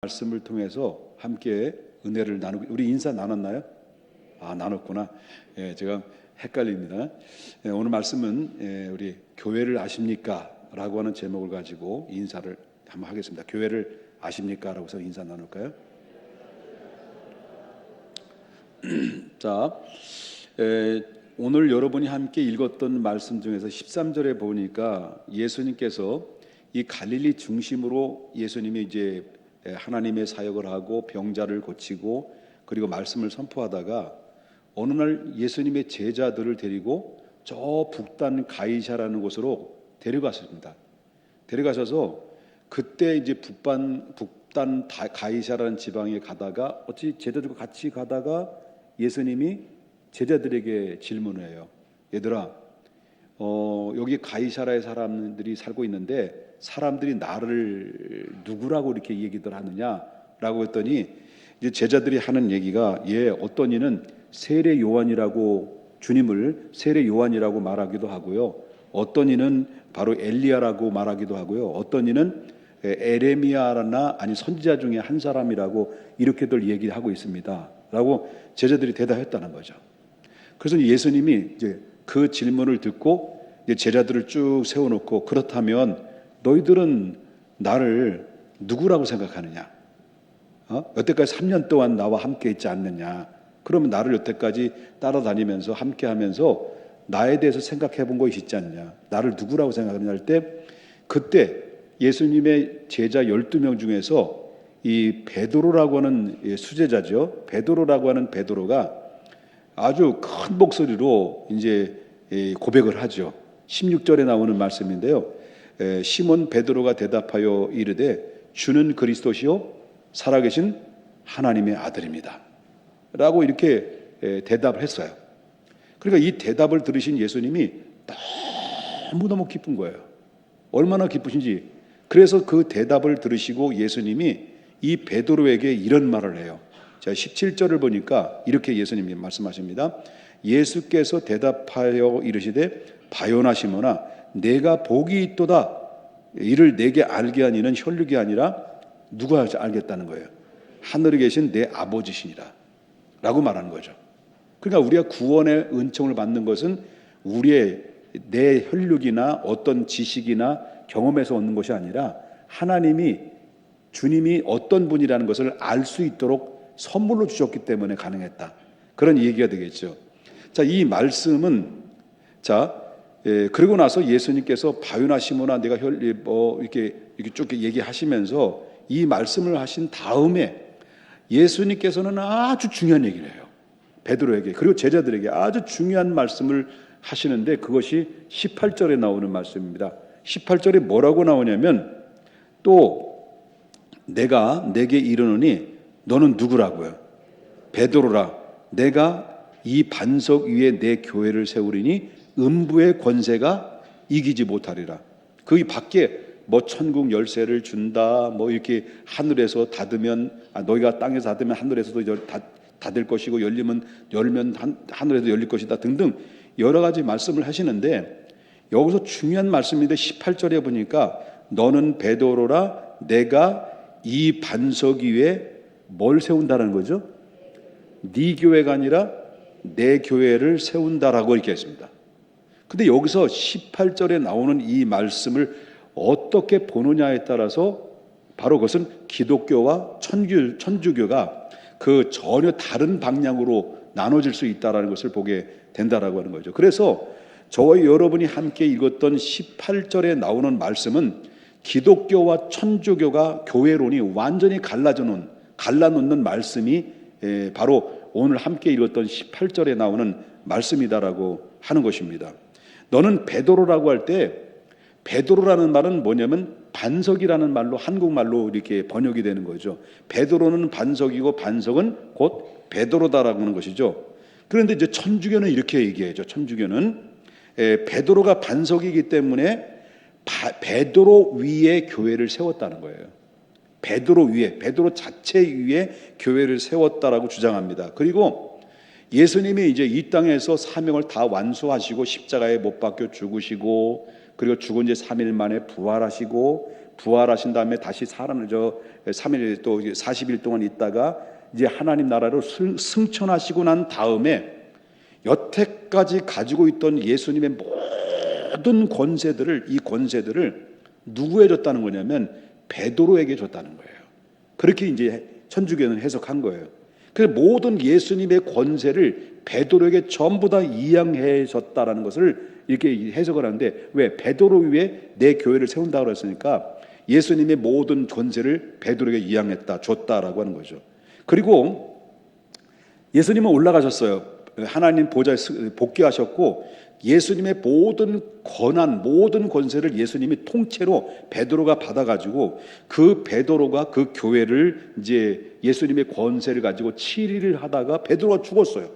말씀을 통해서 함께 은혜를 나누고, 우리 인사 나눴나요? 나눴구나. 제가 헷갈립니다. 오늘 말씀은 우리 교회를 아십니까? 라고 하는 제목을 가지고 인사를 한번 하겠습니다. 교회를 아십니까? 라고 해서 인사 나눌까요? 자, 오늘 여러분이 함께 읽었던 말씀 중에서 13절에 보니까 예수님께서 이 갈릴리 중심으로 예수님이 이제 하나님의 사역을 하고 병자를 고치고 그리고 말씀을 선포하다가 어느 날 예수님의 제자들을 데리고 저 북단 가이사라는 곳으로 데려갔습니다. 데려가셔서 그때 이제 북단 가이사라는 지방에 가다가 어찌 제자들과 같이 가다가 예수님이 제자들에게 질문을 해요. 얘들아, 여기 가이사라의 사람들이 살고 있는데 사람들이 나를 누구라고 이렇게 얘기들 하느냐라고 했더니 이제 제자들이 하는 얘기가 어떤 이는 세례 요한이라고 주님을 세례 요한이라고 말하기도 하고요. 어떤 이는 바로 엘리야라고 말하기도 하고요. 어떤 이는 에레미야나 아니 선지자 중에 한 사람이라고 이렇게들 얘기하고 있습니다.라고 제자들이 대답했다는 거죠. 그래서 예수님이 이제 그 질문을 듣고 이제 제자들을 쭉 세워놓고 그렇다면 너희들은 나를 누구라고 생각하느냐? 여태까지 3년 동안 나와 함께 있지 않느냐? 그러면 나를 여태까지 따라다니면서 함께하면서 나에 대해서 생각해 본 것이 있지 않느냐? 나를 누구라고 생각하느냐 할 때 그때 예수님의 제자 12명 중에서 이 베드로라고 하는 수제자죠. 베드로라고 하는 베드로가 아주 큰 목소리로 이제 고백을 하죠. 16절에 나오는 말씀인데요. 시몬 베드로가 대답하여 이르되 주는 그리스도시요 살아계신 하나님의 아들입니다. 라고 이렇게 대답을 했어요. 그러니까 이 대답을 들으신 예수님이 너무너무 기쁜 거예요. 얼마나 기쁘신지. 그래서 그 대답을 들으시고 예수님이 이 베드로에게 이런 말을 해요. 자, 17절을 보니까 이렇게 예수님이 말씀하십니다. 예수께서 대답하여 이르시되 바요나 시몬아 내가 복이 있도다. 이를 내게 알게 하니는 혈육이 아니라 누가 알겠다는 거예요? 하늘에 계신 내 아버지시니라 라고 말하는 거죠. 그러니까 우리가 구원의 은총을 받는 것은 우리의 내 혈육이나 어떤 지식이나 경험에서 얻는 것이 아니라 하나님이 주님이 어떤 분이라는 것을 알 수 있도록 선물로 주셨기 때문에 가능했다. 그런 얘기가 되겠죠. 자, 이 말씀은 그리고 나서 예수님께서 바요나 시몬아 내가 이렇게 쭉 얘기하시면서 이 말씀을 하신 다음에 예수님께서는 아주 중요한 얘기를 해요. 베드로에게 그리고 제자들에게 아주 중요한 말씀을 하시는데 그것이 18절에 나오는 말씀입니다. 18절에 뭐라고 나오냐면 또 내가 내게 이르노니 너는 누구라고요? 베드로라. 내가 이 반석 위에 내 교회를 세우리니 음부의 권세가 이기지 못하리라. 그 밖에 뭐 천국 열쇠를 준다, 뭐 이렇게 하늘에서 닫으면 너희가 땅에서 닫으면 하늘에서도 닫을 것이고 열면 하늘에서 열릴 것이다 등등 여러 가지 말씀을 하시는데 여기서 중요한 말씀인데 18절에 보니까 너는 베드로라 내가 이 반석 위에 뭘 세운다는 거죠? 네 교회가 아니라 내 교회를 세운다라고 이렇게 했습니다. 근데 여기서 18절에 나오는 이 말씀을 어떻게 보느냐에 따라서 바로 그것은 기독교와 천주교가 그 전혀 다른 방향으로 나눠질 수 있다는 것을 보게 된다라고 하는 거죠. 그래서 저와 여러분이 함께 읽었던 18절에 나오는 말씀은 기독교와 천주교가 교회론이 완전히 갈라놓는 말씀이 바로 오늘 함께 읽었던 18절에 나오는 말씀이다라고 하는 것입니다. 너는 베드로라고 할 때 베드로라는 말은 뭐냐면 반석이라는 말로 한국말로 이렇게 번역이 되는 거죠. 베드로는 반석이고 반석은 곧 베드로다라고 하는 것이죠. 그런데 이제 천주교는 이렇게 얘기하죠. 천주교는 베드로가 반석이기 때문에 베드로 위에 교회를 세웠다는 거예요. 베드로 자체 위에 교회를 세웠다라고 주장합니다. 그리고 예수님이 이제 이 땅에서 사명을 다 완수하시고 십자가에 못 박혀 죽으시고 그리고 죽은 지 3일 만에 부활하시고 부활하신 다음에 다시 사람을 3일 또 40일 동안 있다가 이제 하나님 나라로 승천하시고 난 다음에 여태까지 가지고 있던 예수님의 모든 권세들을, 이 권세들을 누구에 줬다는 거냐면 베드로에게 줬다는 거예요. 그렇게 이제 천주교는 해석한 거예요. 그래서 모든 예수님의 권세를 베드로에게 전부 다 이양해 줬다라는 것을 이렇게 해석을 하는데, 왜? 베드로 위에 내 교회를 세운다고 그랬으니까 예수님의 모든 권세를 베드로에게 이양했다, 줬다라고 하는 거죠. 그리고 예수님은 올라가셨어요. 하나님 보좌에 복귀하셨고 예수님의 모든 권한, 모든 권세를 예수님이 통째로 베드로가 받아가지고 그 베드로가 그 교회를 이제 예수님의 권세를 가지고 7일을 하다가 베드로가 죽었어요.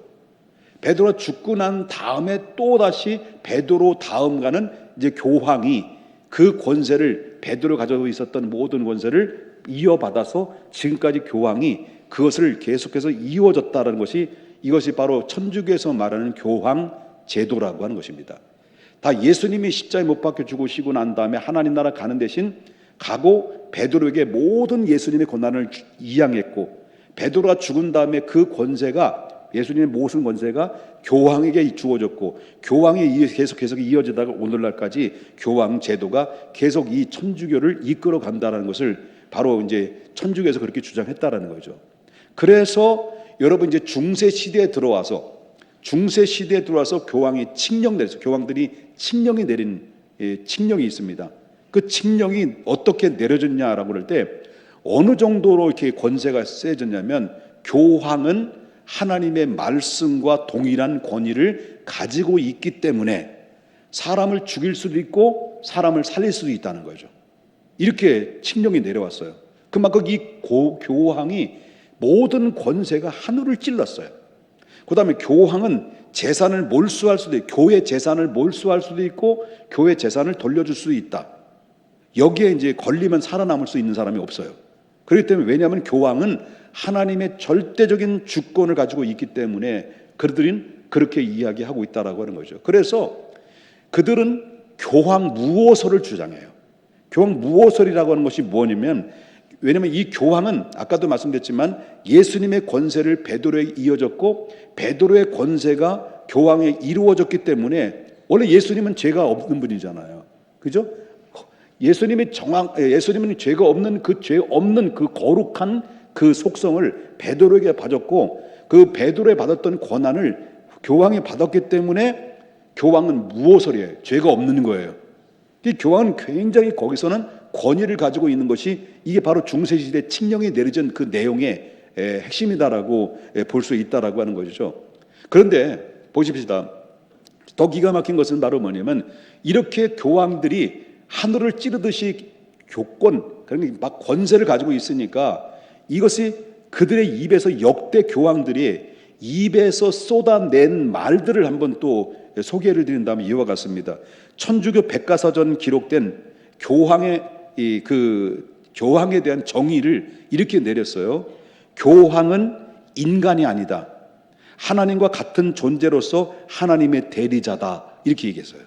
베드로가 죽고 난 다음에 또 다시 베드로 다음 가는 이제 교황이 그 권세를, 베드로 가지고 있었던 모든 권세를 이어받아서 지금까지 교황이 그것을 계속해서 이어졌다는 것이, 이것이 바로 천주교에서 말하는 교황 제도라고 하는 것입니다. 다 예수님이 십자가에 못 박혀 죽으시고 난 다음에 하나님 나라 가는 대신 가고 베드로에게 모든 예수님의 권한을 이양했고, 베드로가 죽은 다음에 그 권세가, 예수님의 모든 권세가 교황에게 주어졌고, 교황이 계속 이어지다가 오늘날까지 교황 제도가 계속 이 천주교를 이끌어 간다는 것을 바로 이제 천주교에서 그렇게 주장했다라는 거죠. 그래서 여러분 이제 중세 시대에 들어와서 교황이 칙령 내렸어요. 교황들이 칙령이 내린 칙령이 있습니다. 그 칙령이 어떻게 내려졌냐라고 그럴 때 어느 정도로 이렇게 권세가 세졌냐면, 교황은 하나님의 말씀과 동일한 권위를 가지고 있기 때문에 사람을 죽일 수도 있고 사람을 살릴 수도 있다는 거죠. 이렇게 칙령이 내려왔어요. 그만큼 이 교황이 모든 권세가 하늘을 찔렀어요. 그 다음에 교황은 재산을 몰수할 수도 있고, 교회 재산을 몰수할 수도 있고 교회 재산을 돌려줄 수도 있다. 여기에 이제 걸리면 살아남을 수 있는 사람이 없어요. 그렇기 때문에, 왜냐하면 교황은 하나님의 절대적인 주권을 가지고 있기 때문에 그들은 그렇게 이야기하고 있다라고 하는 거죠. 그래서 그들은 교황 무오설을 주장해요. 교황 무오설이라고 하는 것이 뭐냐면, 왜냐하면 이 교황은 아까도 말씀드렸지만 예수님의 권세를 베드로에 이어졌고 베드로의 권세가 교황에 이루어졌기 때문에, 원래 예수님은 죄가 없는 분이잖아요. 그죠? 예수님은 죄가 없는 그 죄 없는 그 거룩한 그 속성을 베드로에게 받았고, 그 베드로에 받았던 권한을 교황이 받았기 때문에 교황은 무오설이에요. 죄가 없는 거예요. 이 교황은 굉장히 거기서는 권위를 가지고 있는 것이, 이게 바로 중세시대 칙령이 내려진 그 내용의 핵심이다라고 볼 수 있다라고 하는 것이죠. 그런데 보십시다. 더 기가 막힌 것은 바로 뭐냐면, 이렇게 교황들이 하늘을 찌르듯이 그러니까 막 권세를 가지고 있으니까 이것이 그들의 입에서, 역대 교황들이 입에서 쏟아낸 말들을 한번 또 소개를 드린다면 이와 같습니다. 천주교 백과사전 기록된 교황에 대한 정의를 이렇게 내렸어요. 교황은 인간이 아니다. 하나님과 같은 존재로서 하나님의 대리자다. 이렇게 얘기했어요.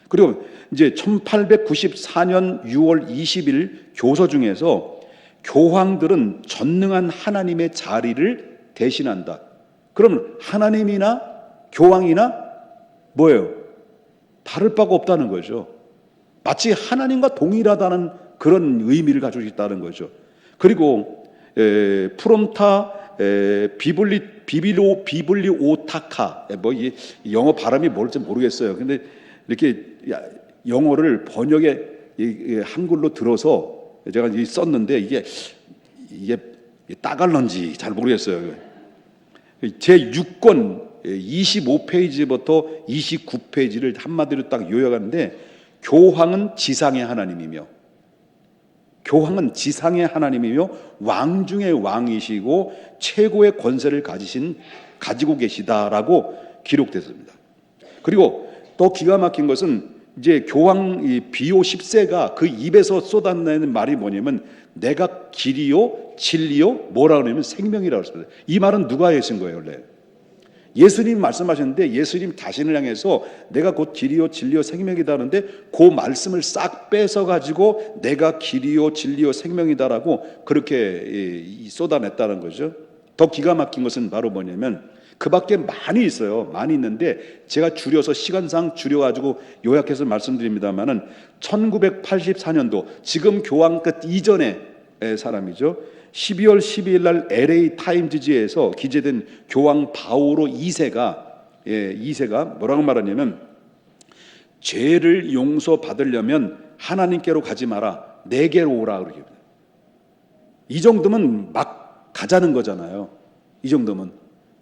그리고 이제 1894년 6월 20일 교서 중에서 교황들은 전능한 하나님의 자리를 대신한다. 그러면 하나님이나 교황이나 뭐예요? 다를 바가 없다는 거죠. 마치 하나님과 동일하다는 그런 의미를 가지고 있다는 거죠. 그리고 프롬타 비블리오타카, 뭐 이 영어 발음이 뭘지 모르겠어요. 근데 이렇게 영어를 번역에 한글로 들어서 제가 썼는데 이게 따갈런지 잘 모르겠어요. 제 6권 25페이지부터 29페이지를 한마디로 딱 요약하는데, 교황은 지상의 하나님이며 왕 중의 왕이시고 최고의 권세를 가지고 계시다라고 기록됐습니다. 그리고 또 기가 막힌 것은, 이제 교황 비오 10세가 그 입에서 쏟아내는 말이 뭐냐면, 내가 길이요 진리요 뭐라 그러냐면 생명이라고 했습니다. 이 말은 누가 하신 거예요? 원래 예수님 말씀하셨는데 예수님 자신을 향해서 내가 곧 길이요 진리요 생명이다 하는데 그 말씀을 싹 뺏어 가지고 내가 길이요 진리요 생명이다라고 그렇게 쏟아냈다는 거죠. 더 기가 막힌 것은 바로 뭐냐면 그 밖에 많이 있어요. 많이 있는데 제가 줄여서 시간상 줄여가지고 요약해서 말씀드립니다만은 1984년도 지금 교황 끝 이전의 사람이죠. 12월 12일 날 LA 타임즈지에서 기재된 교황 바오로 2세가 뭐라고 말하냐면 죄를 용서받으려면 하나님께로 가지 마라. 내게로 오라 그러게. 이 정도면 막 가자는 거잖아요. 이 정도면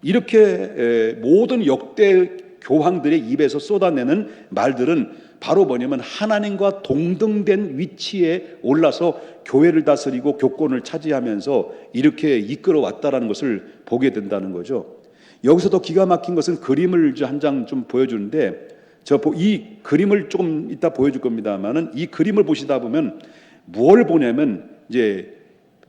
이렇게 모든 역대 교황들의 입에서 쏟아내는 말들은 바로 뭐냐면 하나님과 동등된 위치에 올라서 교회를 다스리고 교권을 차지하면서 이렇게 이끌어 왔다라는 것을 보게 된다는 거죠. 여기서 더 기가 막힌 것은 그림을 한 장 좀 보여주는데 이 그림을 조금 이따 보여줄 겁니다만은 이 그림을 보시다 보면 뭘 보냐면 이제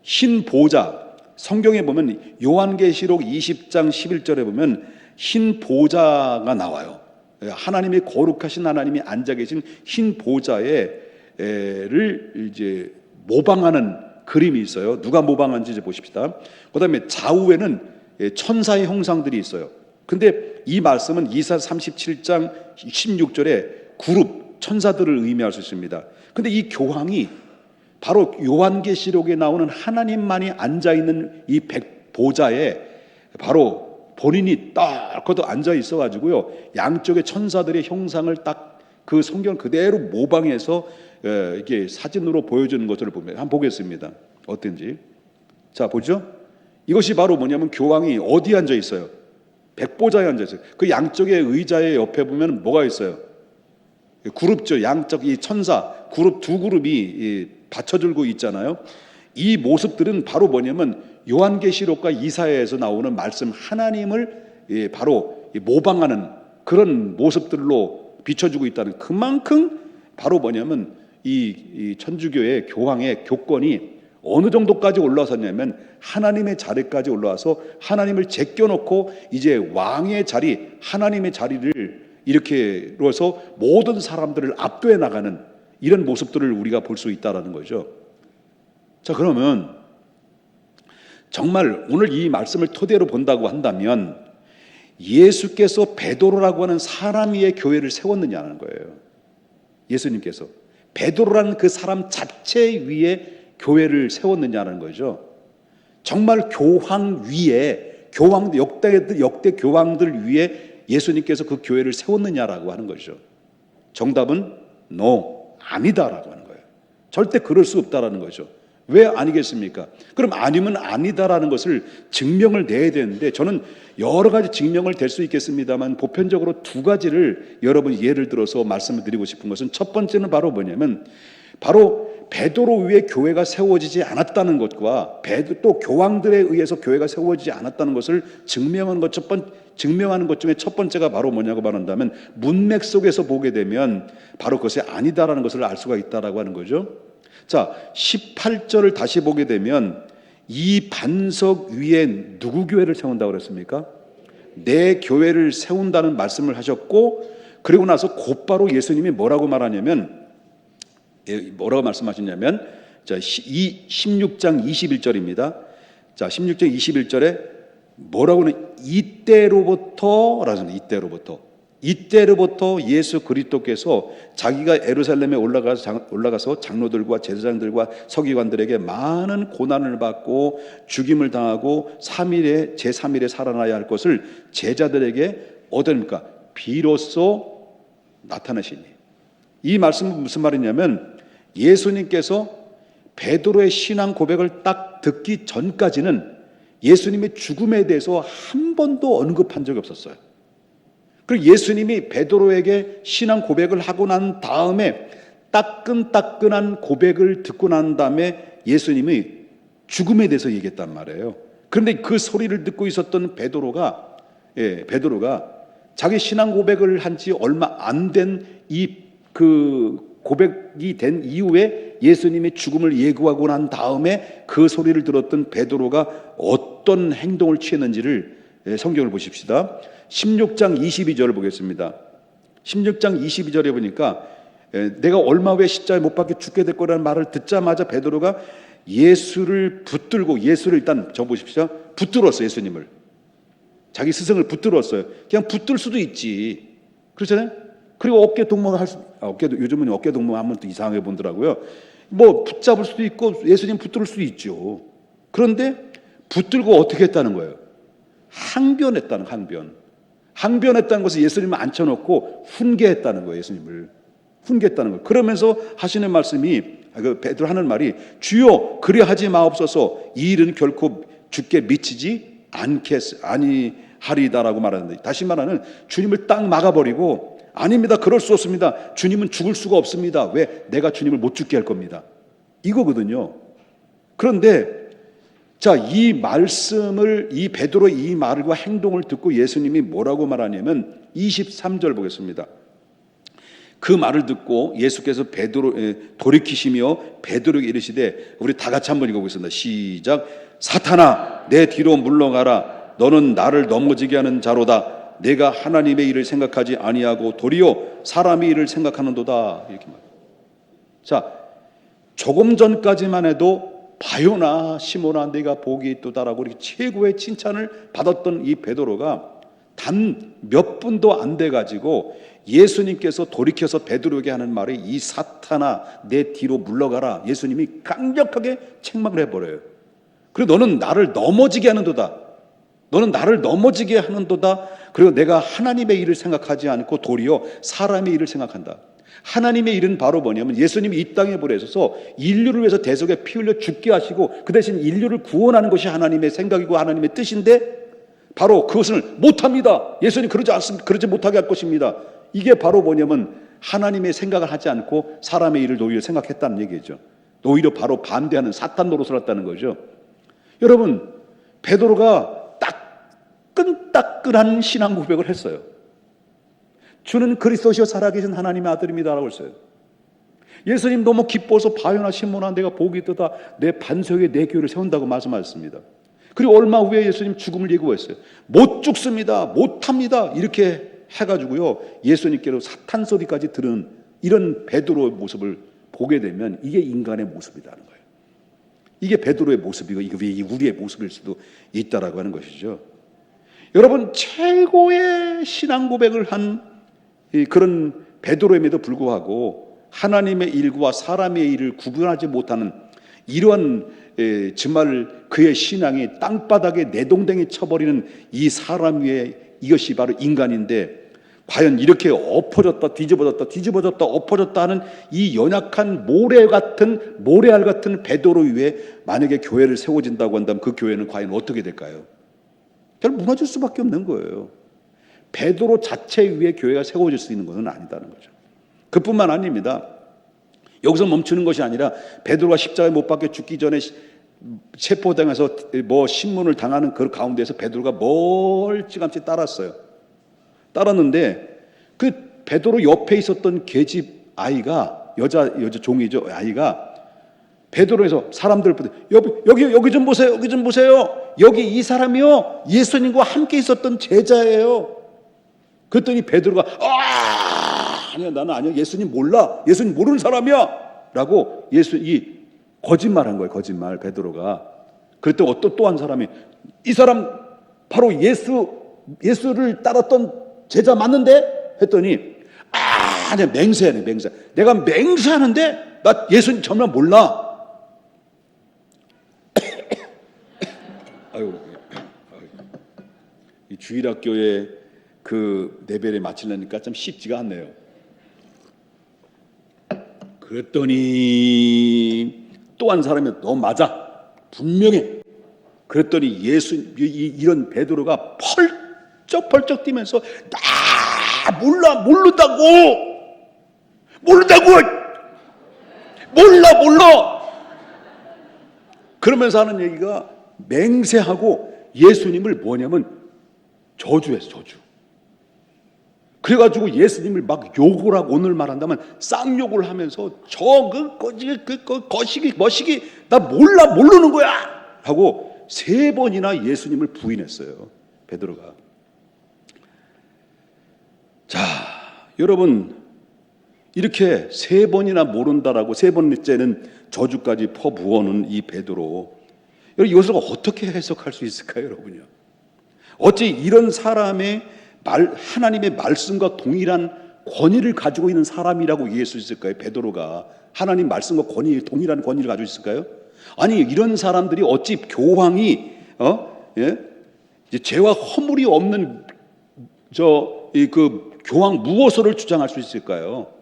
흰 보좌, 성경에 보면 요한계시록 20장 11절에 보면 흰 보좌가 나와요. 하나님의 거룩하신 하나님이 앉아 계신 흰 보좌를 이제 모방하는 그림이 있어요. 누가 모방한지 이제 보십시다. 그다음에 좌우에는 천사의 형상들이 있어요. 근데 이 말씀은 이사 37장 16절에 그룹 천사들을 의미할 수 있습니다. 근데 이 교황이 바로 요한계시록에 나오는 하나님만이 앉아 있는 이 보좌에 바로 본인이 딱 거기도 앉아 있어 가지고요. 양쪽에 천사들의 형상을 딱 그 성경 그대로 모방해서 이게 사진으로 보여주는 것을 보면 한번 보겠습니다. 어떤지. 자, 보죠. 이것이 바로 뭐냐면 교황이 어디 앉아 있어요? 백보좌에 앉아 있어요. 그 양쪽의 의자의 옆에 보면 뭐가 있어요? 그룹죠. 양쪽 이 천사 그룹 두 그룹이 받쳐들고 있잖아요. 이 모습들은 바로 뭐냐면 요한계시록과 이사야에서 나오는 말씀 하나님을 바로 모방하는 그런 모습들로 비춰주고 있다는 그만큼 바로 뭐냐면 이 천주교의 교황의 교권이 어느 정도까지 올라섰냐면 하나님의 자리까지 올라와서 하나님을 제껴놓고 이제 왕의 자리, 하나님의 자리를 이렇게 이뤄서 모든 사람들을 압도해 나가는 이런 모습들을 우리가 볼 수 있다는 거죠. 자, 그러면 정말 오늘 이 말씀을 토대로 본다고 한다면 예수께서 베드로라고 하는 사람 위에 교회를 세웠느냐는 거예요. 예수님께서 베드로라는 그 사람 자체 위에 교회를 세웠느냐는 거죠. 정말 교황 위에 역대 교황들 위에 예수님께서 그 교회를 세웠느냐라고 하는 거죠. 정답은 no, 아니다라고 하는 거예요. 절대 그럴 수 없다라는 거죠. 왜 아니겠습니까? 그럼 아니면 아니다라는 것을 증명을 내야 되는데 저는 여러 가지 증명을 댈 수 있겠습니다만 보편적으로 두 가지를 여러분 예를 들어서 말씀을 드리고 싶은 것은 첫 번째는 바로 뭐냐면 바로 베드로 위에 교회가 세워지지 않았다는 것과 또 교황들에 의해서 교회가 세워지지 않았다는 것을 증명하는 것 중에 첫 번째가 바로 뭐냐고 말한다면 문맥 속에서 보게 되면 바로 그것이 아니다라는 것을 알 수가 있다라고 하는 거죠. 자, 18절을 다시 보게 되면 이 반석 위에 누구 교회를 세운다고 그랬습니까? 내 교회를 세운다는 말씀을 하셨고 그리고 나서 곧바로 예수님이 뭐라고 말하냐면 뭐라고 말씀하셨냐면 자, 16장 21절입니다. 자, 16장 21절에 뭐라고는 이때로부터 예수 그리스도께서 자기가 예루살렘에 올라가서 장로들과 제사장들과 서기관들에게 많은 고난을 받고 죽임을 당하고 제3일에 살아나야 할 것을 제자들에게 어디입니까? 비로소 나타내시니. 이 말씀은 무슨 말이냐면 예수님께서 베드로의 신앙 고백을 딱 듣기 전까지는 예수님의 죽음에 대해서 한 번도 언급한 적이 없었어요. 그리고 예수님이 베드로에게 신앙 고백을 하고 난 다음에 따끈따끈한 고백을 듣고 난 다음에 예수님이 죽음에 대해서 얘기했단 말이에요. 그런데 그 소리를 듣고 있었던 베드로가 자기 신앙 고백을 한 지 얼마 안 된 그 고백이 된 이후에 예수님의 죽음을 예고하고 난 다음에 그 소리를 들었던 베드로가 어떤 행동을 취했는지를 성경을 보십시다. 16장 22절을 보겠습니다. 16장 22절에 보니까 내가 얼마 후에 십자가에 못 박혀 죽게 될 거라는 말을 듣자마자 베드로가 예수를 붙들고, 예수를 일단 보십시오. 붙들었어요. 예수님을. 자기 스승을 붙들었어요. 그냥 붙들 수도 있지. 그렇잖아요. 그리고 어깨 동무를 요즘은 어깨 동무 하면 또 이상하게 본더라고요. 뭐 붙잡을 수도 있고 예수님 붙들 수도 있죠. 그런데 붙들고 어떻게 했다는 거예요? 항변했다는, 항변했다는 것은 예수님을 앉혀놓고 훈계했다는 거예요. 예수님을 훈계했다는 거예요. 그러면서 하시는 말씀이, 베드로 하는 말이, 주여 그리하지 마옵소서, 이 일은 결코 주께 미치지 아니하리다라고 말하는데, 다시 말하는, 주님을 딱 막아버리고, 아닙니다, 그럴 수 없습니다, 주님은 죽을 수가 없습니다, 왜? 내가 주님을 못 죽게 할 겁니다, 이거거든요. 그런데 자, 이 말씀을, 이 베드로의 이 말과 행동을 듣고 예수님이 뭐라고 말하냐면 23절 보겠습니다. 그 말을 듣고 예수께서 돌이키시며 베드로에게 이르시되, 우리 다 같이 한번 읽어보겠습니다. 시작. 사탄아, 내 뒤로 물러가라. 너는 나를 넘어지게 하는 자로다. 내가 하나님의 일을 생각하지 아니하고 도리어 사람의 일을 생각하는도다. 이렇게 말해요. 자, 조금 전까지만 해도 바요나 시몬아 네가 복이 있도다라고 이렇게 최고의 칭찬을 받았던 이 베드로가 단 몇 분도 안 돼 가지고 예수님께서 돌이켜서 베드로에게 하는 말이, 이 사탄아 내 뒤로 물러가라. 예수님이 강력하게 책망을 해버려요. 그리고 너는 나를 넘어지게 하는도다. 너는 나를 넘어지게 하는도다. 그리고 내가 하나님의 일을 생각하지 않고 도리어 사람의 일을 생각한다. 하나님의 일은 바로 뭐냐면, 예수님이 이 땅에 보내셔서 인류를 위해서 대속에 피 흘려 죽게 하시고 그 대신 인류를 구원하는 것이 하나님의 생각이고 하나님의 뜻인데, 바로 그것을 못합니다. 예수님 그러지 못하게 할 것입니다. 이게 바로 뭐냐면 하나님의 생각을 하지 않고 사람의 일을 오히려 생각했다는 얘기죠. 오히려 바로 반대하는 사탄 노릇을 했다는 거죠. 여러분, 베드로가 따끈따끈한 신앙 고백을 했어요. 주는 그리스도시요 살아계신 하나님의 아들입니다라고 했어요. 예수님 너무 기뻐서 바요나 시몬아 내가 복이 있도다. 내 반석에 내 교회를 세운다고 말씀하셨습니다. 그리고 얼마 후에 예수님 죽음을 예고했어요. 못 죽습니다, 못합니다, 이렇게 해가지고요, 예수님께로 사탄 소리까지 들은 이런 베드로의 모습을 보게 되면 이게 인간의 모습이라는 거예요. 이게 베드로의 모습이고 이게 우리의 모습일 수도 있다라고 하는 것이죠. 여러분, 최고의 신앙 고백을 한 그런 베드로임에도 불구하고 하나님의 일과 사람의 일을 구분하지 못하는 이러한 정말 그의 신앙이 땅바닥에 내동댕이 쳐버리는 이 사람 위에, 이것이 바로 인간인데, 과연 이렇게 엎어졌다 뒤집어졌다 엎어졌다 하는 이 연약한 모래알 같은 베드로 위에 만약에 교회를 세워진다고 한다면 그 교회는 과연 어떻게 될까요? 결국 무너질 수밖에 없는 거예요. 베드로 자체 위에 교회가 세워질 수 있는 것은 아니다는 거죠. 그뿐만 아닙니다. 여기서 멈추는 것이 아니라 베드로가 십자가에 못 박혀 죽기 전에 체포당해서 신문을 당하는 그 가운데서 베드로가 멀찌감치 따랐는데 그 베드로 옆에 있었던 계집 아이가, 여자 종이죠, 아이가 베드로에서 사람들을 여기 좀 보세요, 여기 이 사람이요 예수님과 함께 있었던 제자예요. 그랬더니 베드로가 아니야 예수님 몰라, 예수님 모르는 사람이야 라고 이 거짓말한 거예요. 거짓말, 베드로가. 그랬더니 또 한 사람이, 이 사람 바로 예수를 따랐던 제자 맞는데? 했더니 아니야, 맹세하네. 내가 맹세하는데 나 예수님 정말 몰라. 이 주일학교에 그 레벨에 맞추려니까 참 쉽지가 않네요. 그랬더니 또 한 사람이, 너 맞아, 분명해. 그랬더니 이런 베드로가 펄쩍 뛰면서 몰라 그러면서 하는 얘기가, 맹세하고 예수님을 뭐냐면 저주했어, 저주. 그래가지고 예수님을 막 욕을 하고, 오늘 말한다면 쌍욕을 하면서 거시기 나 모르는 거야 하고 3번이나 예수님을 부인했어요. 베드로가. 자, 여러분, 이렇게 세 번이나 모른다라고 세 번째는 저주까지 퍼부어는 이 베드로, 여러분 이것을 어떻게 해석할 수 있을까요, 여러분요? 어찌 이런 사람의 하나님의 말씀과 동일한 권위를 가지고 있는 사람이라고 이해할 수 있을까요? 베드로가 하나님 말씀과 동일한 권위를 가지고 있을까요? 아니, 이런 사람들이 어찌 교황이 이제 죄와 허물이 없는 그 교황 무호소를 주장할 수 있을까요?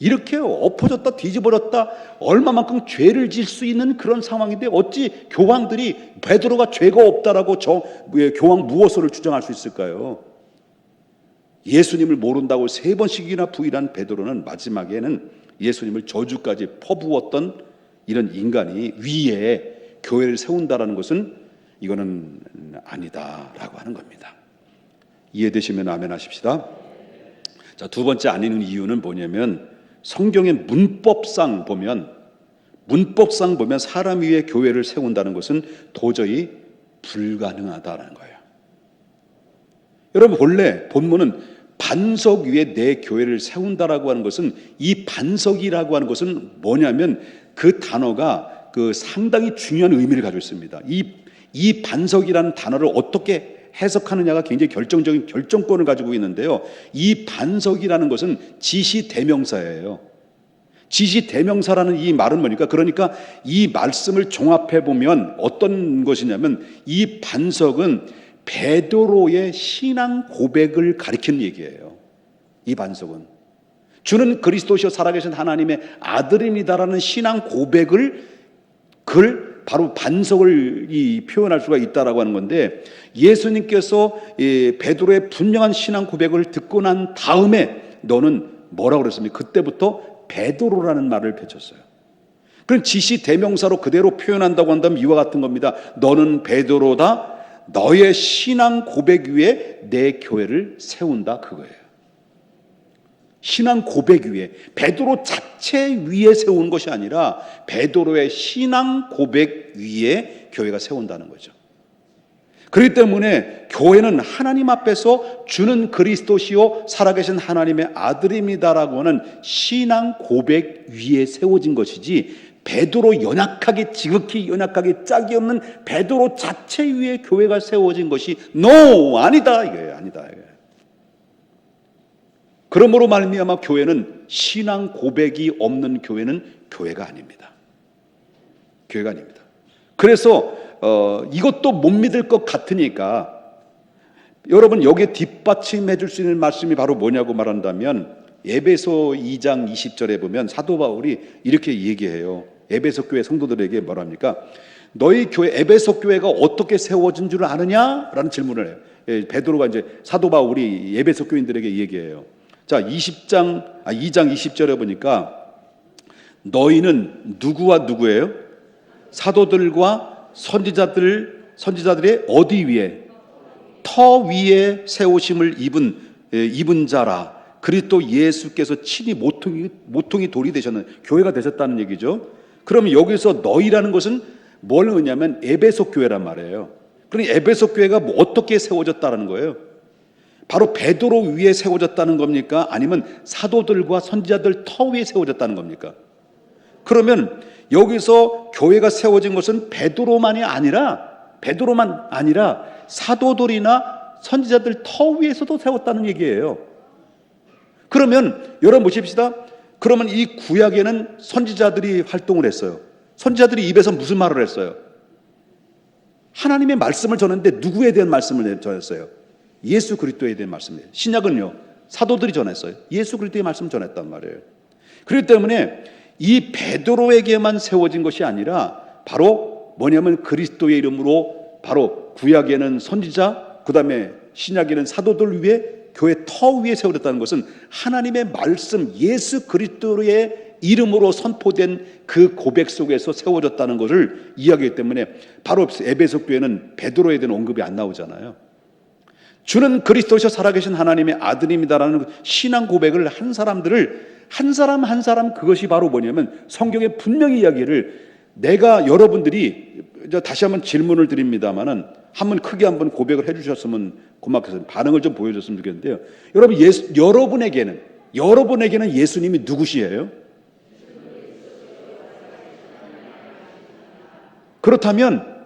이렇게 엎어졌다 뒤집어졌다 얼마만큼 죄를 질 수 있는 그런 상황인데 어찌 교황들이 베드로가 죄가 없다라고 교황 무호소를 주장할 수 있을까요? 예수님을 모른다고 세 번씩이나 부인한 베드로는 마지막에는 예수님을 저주까지 퍼부었던 이런 인간이 위에 교회를 세운다라는 것은 이거는 아니다라고 하는 겁니다. 이해되시면 아멘 하십시다. 자, 두 번째 아니는 이유는 뭐냐면 성경의 문법상 보면 사람 위에 교회를 세운다는 것은 도저히 불가능하다는 거예요. 여러분, 본래 본문은 반석 위에 내 교회를 세운다라고 하는 것은, 이 반석이라고 하는 것은 뭐냐면 그 단어가 그 상당히 중요한 의미를 가지고 있습니다. 이 반석이라는 단어를 어떻게 해석하느냐가 굉장히 결정적인 결정권을 가지고 있는데요. 이 반석이라는 것은 지시대명사예요. 지시대명사라는 이 말은 뭐니까? 그러니까 이 말씀을 종합해 보면 어떤 것이냐면 이 반석은 베드로의 신앙 고백을 가리키는 얘기예요. 이 반석은 주는 그리스도시요 살아계신 하나님의 아들입니다라는 신앙 고백을 바로 반석을 표현할 수가 있다라고 하는 건데, 예수님께서 베드로의 분명한 신앙 고백을 듣고 난 다음에 너는 뭐라고 그랬습니까? 그때부터 베드로라는 말을 펼쳤어요. 그럼 지시 대명사로 그대로 표현한다고 한다면 이와 같은 겁니다. 너는 베드로다. 너의 신앙 고백 위에 내 교회를 세운다, 그거예요. 신앙 고백 위에, 베드로 자체 위에 세우는 것이 아니라 베드로의 신앙 고백 위에 교회가 세운다는 거죠. 그렇기 때문에 교회는 하나님 앞에서 주는 그리스도시요 살아계신 하나님의 아들입니다라고 하는 신앙 고백 위에 세워진 것이지, 베드로 지극히 연약하게 짝이 없는 베드로 자체 위에 교회가 세워진 것이 아니다 이거예요. 아니다 이거예요. 그러므로 말미암아 교회는 신앙 고백이 없는 교회는 교회가 아닙니다. 교회가 아닙니다. 그래서 이것도 못 믿을 것 같으니까 여러분, 여기에 뒷받침해 줄 수 있는 말씀이 바로 뭐냐고 말한다면 에베소 2장 20절에 보면 사도 바울이 이렇게 얘기해요. 에베소 교회 성도들에게 뭐랍니까? 너희 교회, 에베소 교회가 어떻게 세워진 줄 아느냐? 라는 질문을 해요. 베드로가 이제 사도 바울이 에베소 교인들에게 얘기해요. 자, 2장 20절에 보니까 너희는 누구와 누구예요? 사도들과 선지자들의 어디 위에? 터 위에 세우심을 입은 자라. 그리스도 예수께서 친히 모퉁이 돌이 되셨는 교회가 되셨다는 얘기죠. 그러면 여기서 너희라는 것은 뭘 의미하면 에베소 교회란 말이에요. 그러니 에베소 교회가 어떻게 세워졌다는 거예요? 바로 베드로 위에 세워졌다는 겁니까? 아니면 사도들과 선지자들 터 위에 세워졌다는 겁니까? 그러면 여기서 교회가 세워진 것은 베드로만 아니라 사도들이나 선지자들 터 위에서도 세웠다는 얘기예요. 그러면 여러분 보십시다. 그러면 이 구약에는 선지자들이 활동을 했어요. 선지자들이 입에서 무슨 말을 했어요? 하나님의 말씀을 전했는데 누구에 대한 말씀을 전했어요? 예수 그리스도에 대한 말씀이에요. 신약은요, 사도들이 전했어요. 예수 그리스도의 말씀을 전했단 말이에요. 그렇기 때문에 이 베드로에게만 세워진 것이 아니라 바로 뭐냐면 그리스도의 이름으로 바로 구약에는 선지자, 그 다음에 신약에는 사도들 위에 교회 터 위에 세워졌다는 것은 하나님의 말씀 예수 그리스도의 이름으로 선포된 그 고백 속에서 세워졌다는 것을 이야기하기 때문에 바로 에베소 교회는 베드로에 대한 언급이 안 나오잖아요. 주는 그리스도시여 살아계신 하나님의 아들입니다라는 신앙 고백을 한 사람 한 사람 그것이 바로 뭐냐면 성경에 분명히 이야기를 내가 여러분들이 다시 한번 질문을 드립니다만은 한번 크게 한번 고백을 해주셨으면 고맙겠어요. 반응을 좀 보여줬으면 좋겠는데요. 여러분 여러분에게는 예수님이 누구시에요? 그렇다면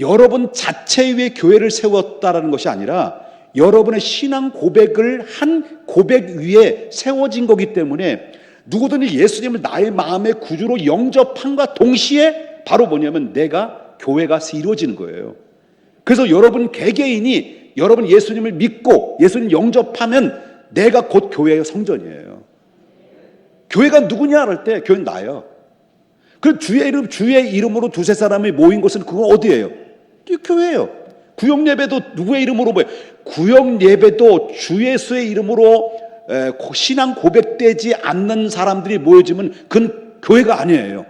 여러분 자체 위에 교회를 세웠다라는 것이 아니라 여러분의 신앙 고백을 한 고백 위에 세워진 거기 때문에 누구든지 예수님을 나의 마음의 구주로 영접함과 동시에 바로 뭐냐면 내가 교회가 이루어지는 거예요. 그래서 여러분 개개인이 여러분 예수님을 믿고 예수님 영접하면 내가 곧 교회의 성전이에요. 교회가 누구냐 할 때 교회는 나예요. 그 주의 이름으로 두세 사람이 모인 곳은 그거 어디예요? 교회예요. 구역 예배도 누구의 이름으로 모여요? 구역 예배도 주 예수의 이름으로 신앙 고백되지 않는 사람들이 모여지면 그건 교회가 아니에요.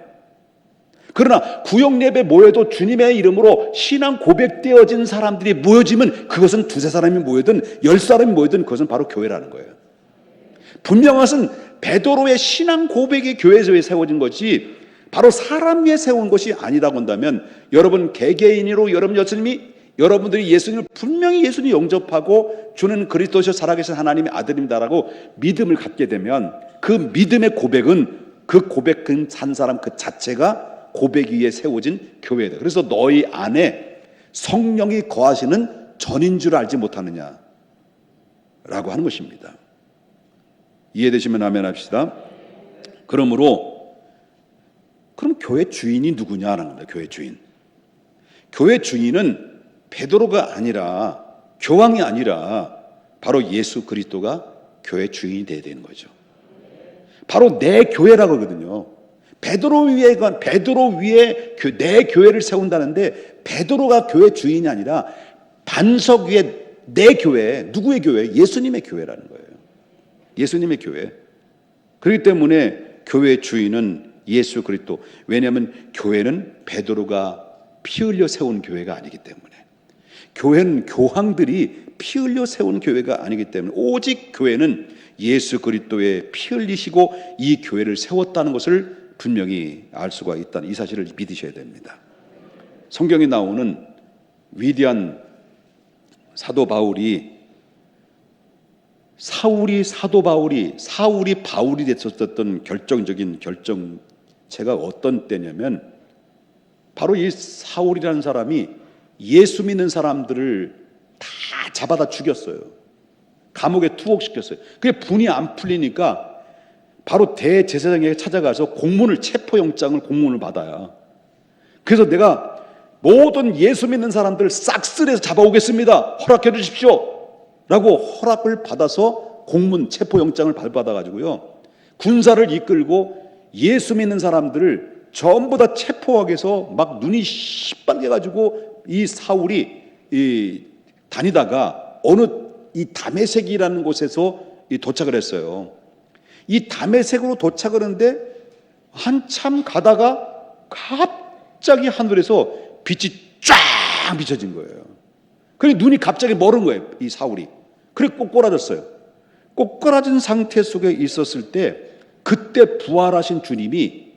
그러나 구역 예배 모여도 주님의 이름으로 신앙 고백되어진 사람들이 모여지면 그것은 두세 사람이 모여든 10사람이 모여든 그것은 바로 교회라는 거예요. 분명한 것은 베드로의 신앙 고백이 교회에서 세워진 것이 바로 사람 위에 세운 것이 아니라고 한다면 여러분 개개인으로 여러분들이 예수님을 분명히 예수님 영접하고 주는 그리스도시요 살아계신 하나님의 아들입니다라고 믿음을 갖게 되면 그 믿음의 고백은 그 고백한 사람 그 자체가 고백 위에 세워진 교회다. 그래서 너희 안에 성령이 거하시는 전인 줄 알지 못하느냐 라고 하는 것입니다. 이해되시면 아멘 합시다. 그러므로 그럼 교회 주인이 누구냐라는 겁니다. 교회 주인. 교회 주인은 베드로가 아니라 교황이 아니라 바로 예수 그리스도가 교회 주인이 되어야 되는 거죠. 바로 내 교회라고 하거든요. 베드로 위에 내 교회를 세운다는데 베드로가 교회 주인이 아니라 반석 위에 내 교회, 누구의 교회? 예수님의 교회라는 거예요. 예수님의 교회. 그렇기 때문에 교회의 주인은 예수 그리스도. 왜냐하면 교회는 베드로가 피 흘려 세운 교회가 아니기 때문에, 교회는 교황들이 피 흘려 세운 교회가 아니기 때문에 오직 교회는 예수 그리스도의 피 흘리시고 이 교회를 세웠다는 것을 분명히 알 수가 있다는 이 사실을 믿으셔야 됩니다. 성경에 나오는 위대한 사도 바울이 사울이 바울이 됐었던 결정적인 결정체가 어떤 때냐면 바로 이 사울이라는 사람이 예수 믿는 사람들을 다 잡아다 죽였어요. 감옥에 투옥시켰어요. 그게 분이 안 풀리니까 바로 대제사장에게 찾아가서 체포영장을 공문을 받아야, 그래서 내가 모든 예수 믿는 사람들을 싹쓸이해서 잡아오겠습니다. 허락해 주십시오 라고 허락을 받아서 체포영장을 발받아가지고요, 군사를 이끌고 예수 믿는 사람들을 전부 다 체포하기 위해서 막 눈이 시뻘개가지고 이 사울이 다니다가 어느 이 다메섹이라는 곳에서 도착을 했어요. 이 다메섹으로 도착을 했는데 한참 가다가 갑자기 하늘에서 빛이 쫙 비춰진 거예요. 그리고 눈이 갑자기 멀은 거예요, 이 사울이. 그리고 꼬꾸라졌어요. 꼬꾸라진 상태 속에 있었을 때 그때 부활하신 주님이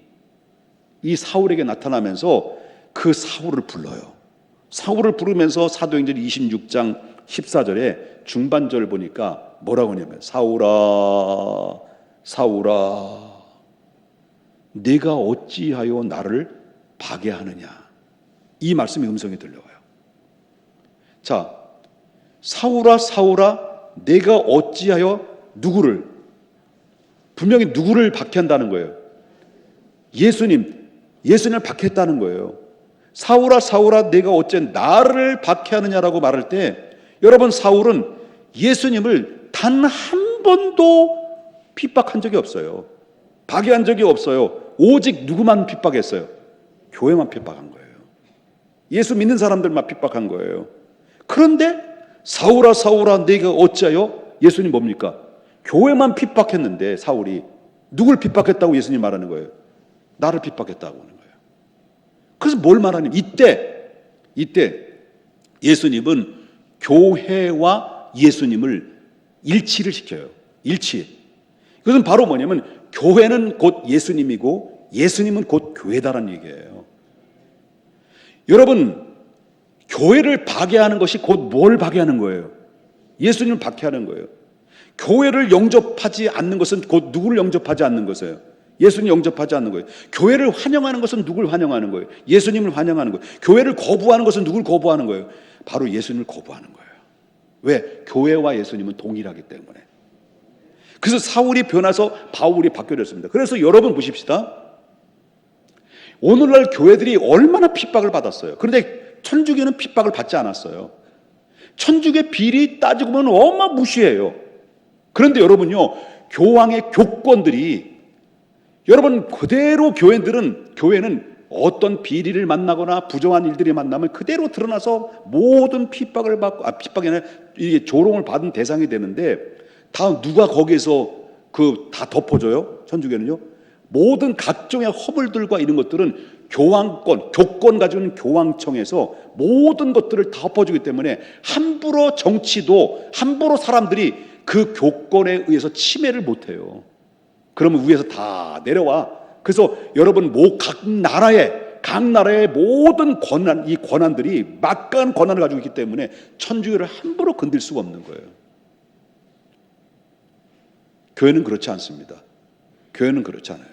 이 사울에게 나타나면서 그 사울을 불러요. 사울을 부르면서 사도행전 26장 14절에 중반절 보니까 뭐라고 하냐면 사울아 사울아 네가 어찌하여 나를 파괴하느냐, 이 말씀이 음성이 들려와요. 자, 사울아 사울아 내가 어찌하여 누구를, 분명히 누구를 박해한다는 거예요. 예수님을 박해했다는 거예요. 사울아 사울아 내가 어째 나를 박해하느냐라고 말할 때 여러분, 사울은 예수님을 단 한 번도 핍박한 적이 없어요. 박해한 적이 없어요. 오직 누구만 핍박했어요? 교회만 핍박한 거예요. 예수 믿는 사람들만 핍박한 거예요. 그런데 사울아 사울아 내가 어찌하여, 예수님 뭡니까? 교회만 핍박했는데 사울이 누굴 핍박했다고 예수님 말하는 거예요? 나를 핍박했다고 하는 거예요. 그래서 뭘 말하냐면 이때 예수님은 교회와 예수님을 일치를 시켜요. 일치. 그것은 바로 뭐냐면 교회는 곧 예수님이고 예수님은 곧 교회다라는 얘기예요. 여러분, 교회를 파괴하는 것이 곧 뭘 파괴하는 거예요? 예수님을 박해하는 거예요. 교회를 영접하지 않는 것은 곧 누구를 영접하지 않는 것이에요? 예수님 영접하지 않는 거예요. 교회를 환영하는 것은 누구를 환영하는 거예요? 예수님을 환영하는 거예요. 교회를 거부하는 것은 누구를 거부하는 거예요? 바로 예수님을 거부하는 거예요. 왜? 교회와 예수님은 동일하기 때문에. 그래서 사울이 변해서 바울이 바뀌어졌습니다. 그래서 여러분 보십시다. 오늘날 교회들이 얼마나 핍박을 받았어요. 그런데 천주교는 핍박을 받지 않았어요. 천주교 비리 따지고 보면 어마무시해요. 그런데 여러분요, 교황의 교권들이, 여러분 그대로 교회는 어떤 비리를 만나거나 부정한 일들이 만나면 그대로 드러나서 모든 핍박을 받고, 핍박이 아니라 이게 조롱을 받은 대상이 되는데, 다 누가 거기에서 다 덮어줘요? 천주교는요, 모든 각종의 허물들과 이런 것들은 교권 가지고 있는 교황청에서 모든 것들을 다 엎어주기 때문에 함부로 정치도, 함부로 사람들이 그 교권에 의해서 침해를 못해요. 그러면 위에서 다 내려와. 그래서 여러분, 각 나라의 모든 이 권한들이 막강한 권한을 가지고 있기 때문에 천주교를 함부로 건들 수가 없는 거예요. 교회는 그렇지 않습니다. 교회는 그렇지 않아요.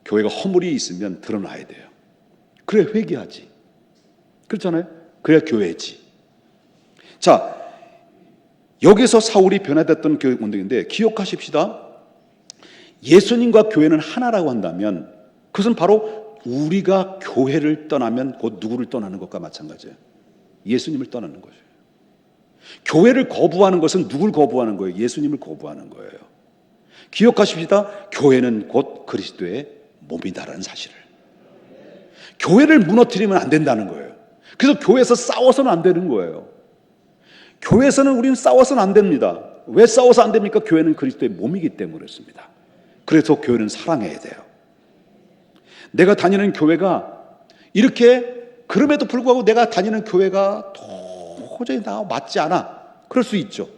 교회가 허물이 있으면 드러나야 돼요. 그래야 회개하지. 그렇잖아요. 그래야 교회지. 자, 여기서 사울이 변화됐던 교회 운동인데, 기억하십시다. 예수님과 교회는 하나라고 한다면 그것은 바로 우리가 교회를 떠나면 곧 누구를 떠나는 것과 마찬가지예요. 예수님을 떠나는 거죠. 교회를 거부하는 것은 누굴 거부하는 거예요? 예수님을 거부하는 거예요. 기억하십시다. 교회는 곧 그리스도의 몸이다라는 사실을. 교회를 무너뜨리면 안 된다는 거예요. 그래서 교회에서 싸워서는 안 되는 거예요. 교회에서는 우리는 싸워서는 안 됩니다. 왜 싸워서 안 됩니까? 교회는 그리스도의 몸이기 때문에 그렇습니다. 그래서 교회는 사랑해야 돼요. 내가 다니는 교회가 이렇게, 그럼에도 불구하고 내가 다니는 교회가 도저히 나와 맞지 않아. 그럴 수 있죠.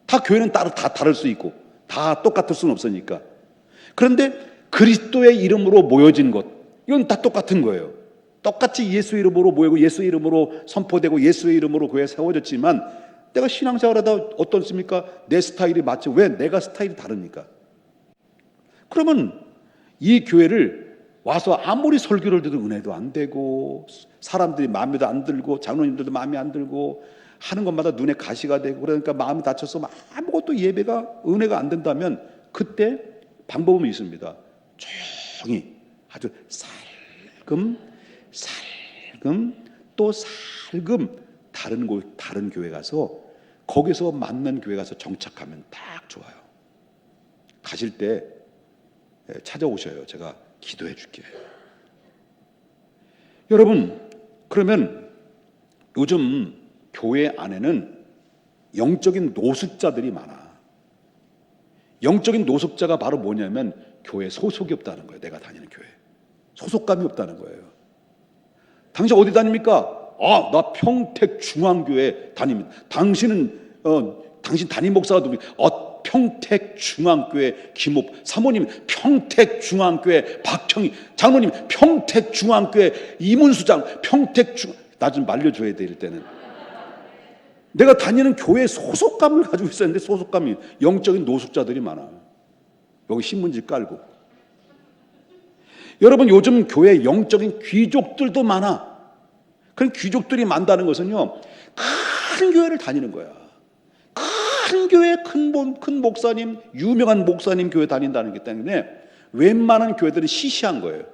다 교회는 다 다를 수 있고 다 똑같을 수는 없으니까. 그런데 그리스도의 이름으로 모여진 것, 이건 다 똑같은 거예요. 똑같이 예수 이름으로 모이고 예수 이름으로 선포되고 예수의 이름으로 교회에 세워졌지만, 내가 신앙생활하다 어떻습니까? 내 스타일이 맞지. 왜 내가 스타일이 다릅니까? 그러면 이 교회를 와서 아무리 설교를 들어도 은혜도 안 되고, 사람들이 마음에도 안 들고, 장로님들도 마음에 안 들고, 하는 것마다 눈에 가시가 되고, 그러니까 마음이 다쳐서 아무것도 예배가 은혜가 안 된다면, 그때 방법은 있습니다. 조용히 아주 살금 또 살금 다른 교회 가서, 거기서 맞는 교회 가서 정착하면 딱 좋아요. 가실 때 찾아오셔요. 제가 기도해 줄게요. 여러분, 그러면 요즘 교회 안에는 영적인 노숙자들이 많아. 영적인 노숙자가 바로 뭐냐면 교회 소속이 없다는 거예요. 내가 다니는 교회 소속감이 없다는 거예요. 당신 어디 다닙니까? 나 평택중앙교회 다닙니다. 당신은 당신 담임 목사가 누구입니까? 평택중앙교회 김옥 사모님, 평택중앙교회 박형희 장로님, 평택중앙교회 이문수장, 나 좀 말려줘야 될 때는. 내가 다니는 교회에 소속감을 가지고 있었는데, 소속감이, 영적인 노숙자들이 많아. 여기 신문지 깔고. 여러분, 요즘 교회에 영적인 귀족들도 많아. 그런 귀족들이 많다는 것은요, 큰 교회를 다니는 거야. 큰 교회, 큰 목사님, 유명한 목사님 교회 다닌다는 게 때문에 웬만한 교회들은 시시한 거예요.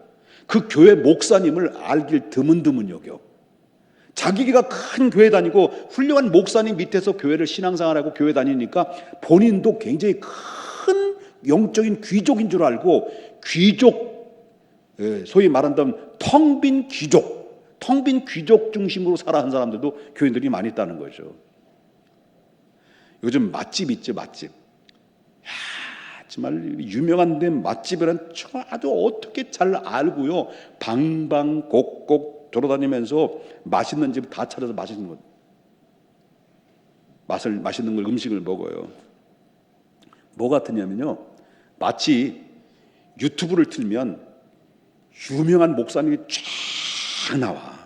그 교회 목사님을 알길 드문드문 여겨. 자기가 큰 교회 다니고 훌륭한 목사님 밑에서 교회를 신앙생활하고 교회 다니니까 본인도 굉장히 큰 영적인 귀족인 줄 알고, 소위 말한다면 텅 빈 귀족 중심으로 살아가는 사람들도 교인들이 많이 있다는 거죠. 요즘 맛집 있죠, 맛집. 정말 유명한 데 맛집이란 아주 어떻게 잘 알고요, 방방곡곡 돌아다니면서 맛있는 집 다 찾아서 맛있는 걸 음식을 먹어요. 뭐 같으냐면요, 마치 유튜브를 틀면 유명한 목사님이 쫙 나와.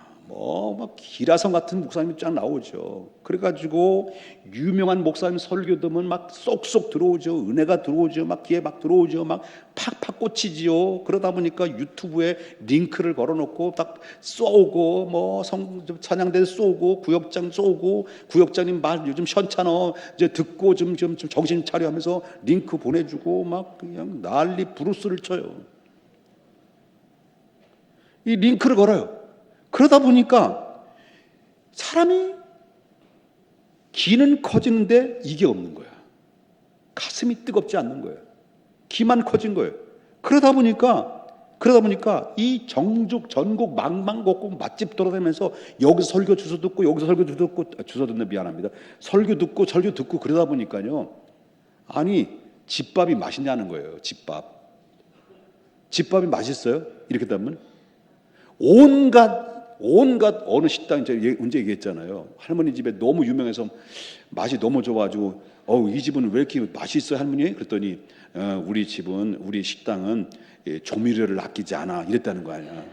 막 기라성 같은 목사님이 쫙 나오죠. 그래가지고 유명한 목사님 설교 들으면 막 쏙쏙 들어오죠. 은혜가 들어오죠. 막 귀에 막 들어오죠. 막 팍팍 꽂히지요. 그러다 보니까 유튜브에 링크를 걸어놓고 딱 쏘고 찬양대 쏘고 구역장 쏘고 구역장님 말 요즘 현찮어 이제 듣고 좀 정신 차려 하면서 링크 보내주고 막 그냥 난리 부르스를 쳐요. 이 링크를 걸어요. 그러다 보니까 사람이 기는 커지는데 이게 없는 거야. 가슴이 뜨겁지 않는 거예요. 기만 커진 거예요. 그러다 보니까 이 전국 망망곡곡 맛집 돌아다니면서 여기서 설교 주소 듣고 여기서 설교 주소 듣는 미안합니다. 설교 듣고 그러다 보니까요. 아니 집밥이 맛있냐는 거예요. 집밥이 맛있어요? 이렇게 되면 온갖 어느 식당 제가 언제 얘기했잖아요. 할머니 집에 너무 유명해서 맛이 너무 좋아가지고 이 집은 왜 이렇게 맛있어요 할머니? 그랬더니 우리 식당은 조미료를 아끼지 않아 이랬다는 거 아니야.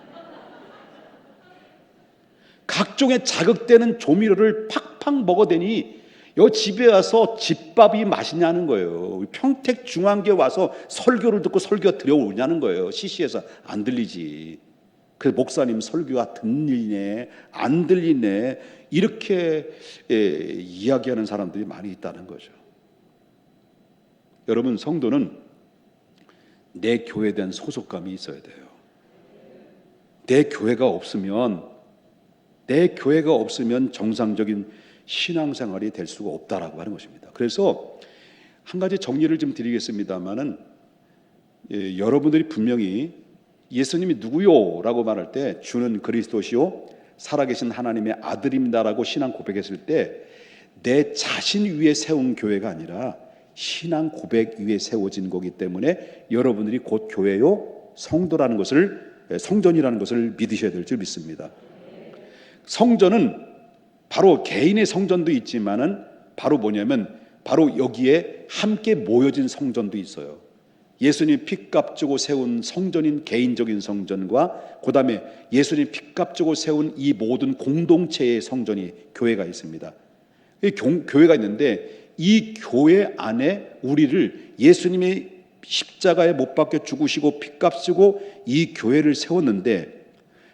각종의 자극되는 조미료를 팍팍 먹어대니 여 집에 와서 집밥이 맛있냐는 거예요. 평택 중앙교회 와서 설교를 듣고 설교 들어오냐는 거예요. CC에서 안 들리지. 그 목사님 설교가 들리네 안 들리네 이렇게 이야기하는 사람들이 많이 있다는 거죠. 여러분 성도는 내 교회에 대한 소속감이 있어야 돼요. 내 교회가 없으면 정상적인 신앙생활이 될 수가 없다라고 하는 것입니다. 그래서 한 가지 정리를 좀 드리겠습니다마는 여러분들이 분명히 예수님이 누구요? 라고 말할 때 주는 그리스도시요 살아계신 하나님의 아들입니다라고 신앙 고백했을 때 내 자신 위에 세운 교회가 아니라 신앙 고백 위에 세워진 거기 때문에 여러분들이 곧 교회요 성전이라는 것을 믿으셔야 될 줄 믿습니다. 성전은 바로 개인의 성전도 있지만은 바로 여기에 함께 모여진 성전도 있어요. 예수님 피값 주고 세운 성전인 개인적인 성전과 그 다음에 예수님 피값 주고 세운 이 모든 공동체의 성전이 교회가 있습니다. 교회가 있는데 이 교회 안에 우리를 예수님이 십자가에 못 박혀 죽으시고 피값 주고 이 교회를 세웠는데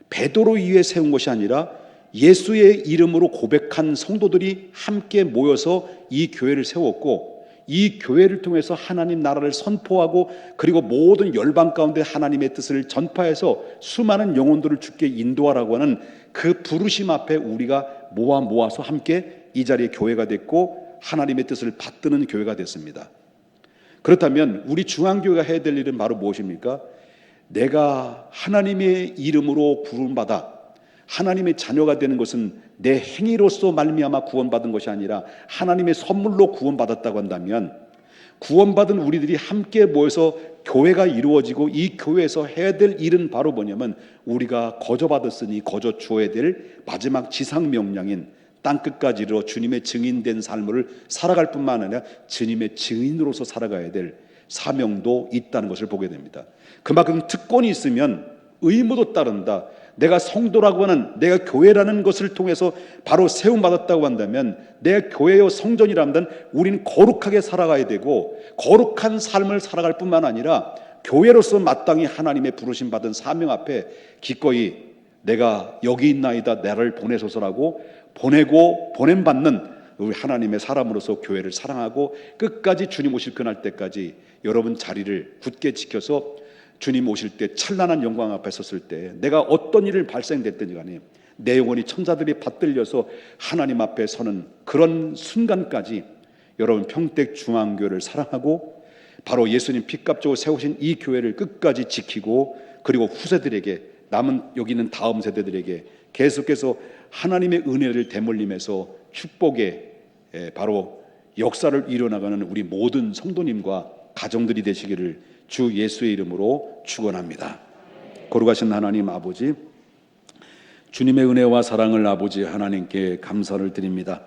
베드로 위에 세운 것이 아니라 예수의 이름으로 고백한 성도들이 함께 모여서 이 교회를 세웠고 이 교회를 통해서 하나님 나라를 선포하고 그리고 모든 열방 가운데 하나님의 뜻을 전파해서 수많은 영혼들을 주께 인도하라고 하는 그 부르심 앞에 우리가 모아서 함께 이 자리에 교회가 됐고 하나님의 뜻을 받드는 교회가 됐습니다. 그렇다면 우리 중앙교회가 해야 될 일은 바로 무엇입니까? 내가 하나님의 이름으로 부름받아 하나님의 자녀가 되는 것은 내 행위로서 말미암아 구원받은 것이 아니라 하나님의 선물로 구원받았다고 한다면 구원받은 우리들이 함께 모여서 교회가 이루어지고 이 교회에서 해야 될 일은 바로 뭐냐면 우리가 거저받았으니 거저 주어야 될 마지막 지상 명령인 땅끝까지 이르러 주님의 증인된 삶을 살아갈 뿐만 아니라 주님의 증인으로서 살아가야 될 사명도 있다는 것을 보게 됩니다. 그만큼 특권이 있으면 의무도 따른다. 내가 성도라고 하는 내가 교회라는 것을 통해서 바로 세움받았다고 한다면 내가 교회요 성전이라면 우리는 거룩하게 살아가야 되고 거룩한 삶을 살아갈 뿐만 아니라 교회로서 마땅히 하나님의 부르심 받은 사명 앞에 기꺼이 내가 여기 있나이다 나를 보내소서라고 보내고 보냄받는 우리 하나님의 사람으로서 교회를 사랑하고 끝까지 주님 오실 그날 때까지 여러분 자리를 굳게 지켜서 주님 오실 때 찬란한 영광 앞에 섰을 때 내가 어떤 일을 발생됐든지 간에 내 영혼이 천사들이 받들려서 하나님 앞에 서는 그런 순간까지 여러분 평택 중앙교회를 사랑하고 바로 예수님 피값 주고 세우신 이 교회를 끝까지 지키고 그리고 후세들에게 남은 여기 있는 다음 세대들에게 계속해서 하나님의 은혜를 대물림해서 축복의 바로 역사를 이뤄나가는 우리 모든 성도님과 가정들이 되시기를 주 예수의 이름으로 축원합니다. 거룩하신 하나님 아버지, 주님의 은혜와 사랑을 아버지 하나님께 감사를 드립니다.